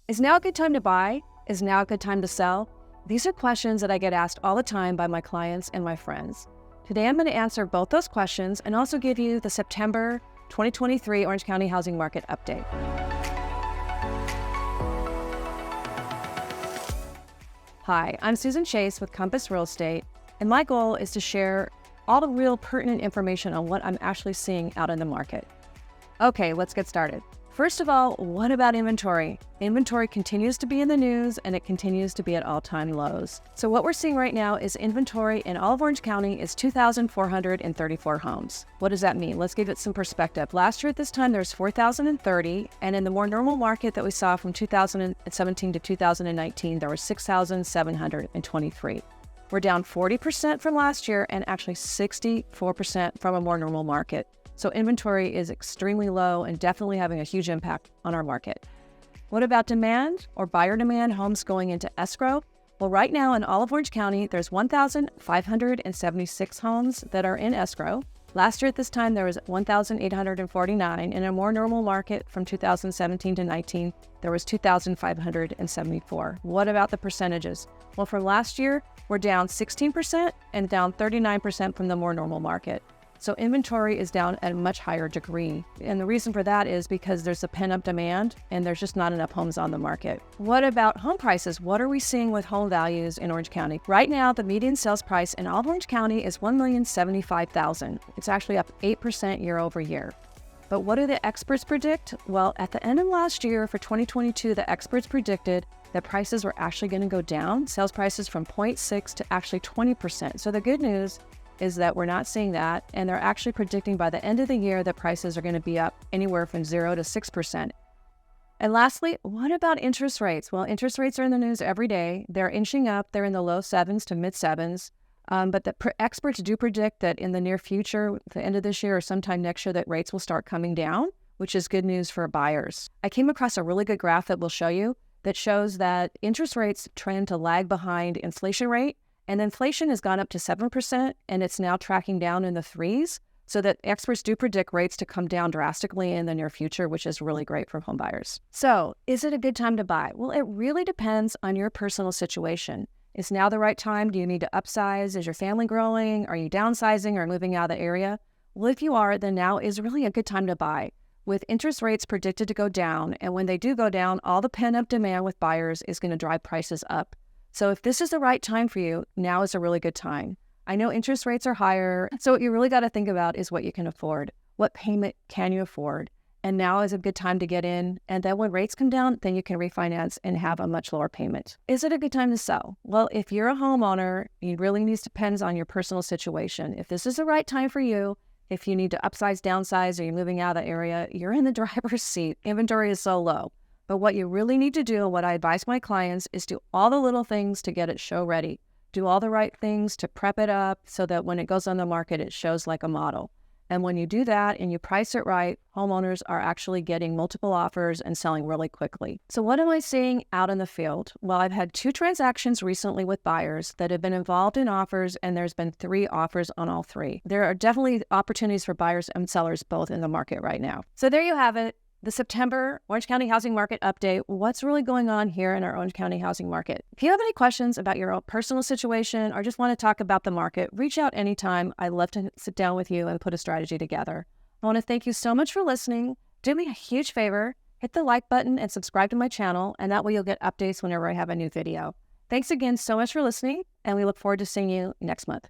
Is now a good time to buy? Is now a good time to sell? These are questions that I get asked all the time by my clients and my friends. Today, I'm going to answer both those questions and also give you the September 2023 Orange County housing market update. Hi, I'm Susan Chase with Compass Real Estate, and my goal is to share all the real pertinent information on what I'm actually seeing out in the market. Okay, let's get started. First of all, what about inventory? Inventory continues to be in the news and it continues to be at all-time lows. So what we're seeing right now is inventory in all of Orange County is 2,434 homes. What does that mean? Let's give it some perspective. Last year at this time, there's 4,030, and in the more normal market that we saw from 2017 to 2019, there were 6,723. We're down 40% from last year and actually 64% from a more normal market. So inventory is extremely low and definitely having a huge impact on our market. What about demand or buyer demand, homes going into escrow? Well, right now in all of Orange County, there's 1,576 homes that are in escrow. Last year at this time, there was 1,849. In a more normal market from 2017 to 19, there was 2,574. What about the percentages? Well, from last year, we're down 16% and down 39% from the more normal market. So inventory is down at a much higher degree. And the reason for that is because there's a pent-up demand and there's just not enough homes on the market. What about home prices? What are we seeing with home values in Orange County? Right now, the median sales price in all of Orange County is $1,075,000. It's actually up 8% year over year. But what do the experts predict? Well, at the end of last year for 2022, the experts predicted that prices were actually going to go down, sales prices from 0.6 to actually 20%. So the good news is that we're not seeing that, and they're actually predicting by the end of the year that prices are going to be up anywhere from 0 to 6%. And lastly, what about interest rates? Well, interest rates are in the news every day. They're inching up. They're in the low 7s to mid 7s. But the experts do predict that in the near future, the end of this year or sometime next year, that rates will start coming down, which is good news for buyers. I came across a really good graph that we'll show you that shows that interest rates trend to lag behind inflation rate. And inflation has gone up to 7%, and it's now tracking down in the 3s, so that experts do predict rates to come down drastically in the near future, which is really great for home buyers. So, is it a good time to buy? Well, it really depends on your personal situation. Is now the right time? Do you need to upsize? Is your family growing? Are you downsizing or moving out of the area? Well, if you are, then now is really a good time to buy. With interest rates predicted to go down, and when they do go down, all the pent-up demand with buyers is going to drive prices up. So if this is the right time for you, now is a really good time. I know interest rates are higher, so what you really got to think about is what you can afford. What payment can you afford? And now is a good time to get in. And then when rates come down, then you can refinance and have a much lower payment. Is it a good time to sell? Well, if you're a homeowner, it really depends on your personal situation. If this is the right time for you, if you need to upsize, downsize, or you're moving out of the area, you're in the driver's seat. Inventory is so low. But what you really need to do, and what I advise my clients, is do all the little things to get it show ready. Do all the right things to prep it up so that when it goes on the market, it shows like a model. And when you do that and you price it right, homeowners are actually getting multiple offers and selling really quickly. So what am I seeing out in the field? Well, I've had 2 transactions recently with buyers that have been involved in offers, and there's been 3 offers on all 3. There are definitely opportunities for buyers and sellers both in the market right now. So there you have it. The September Orange County housing market update. What's really going on here in our Orange County housing market? If you have any questions about your own personal situation or just want to talk about the market, reach out anytime. I'd love to sit down with you and put a strategy together. I want to thank you so much for listening. Do me a huge favor, hit the like button and subscribe to my channel, and that way you'll get updates whenever I have a new video. Thanks again so much for listening, and we look forward to seeing you next month.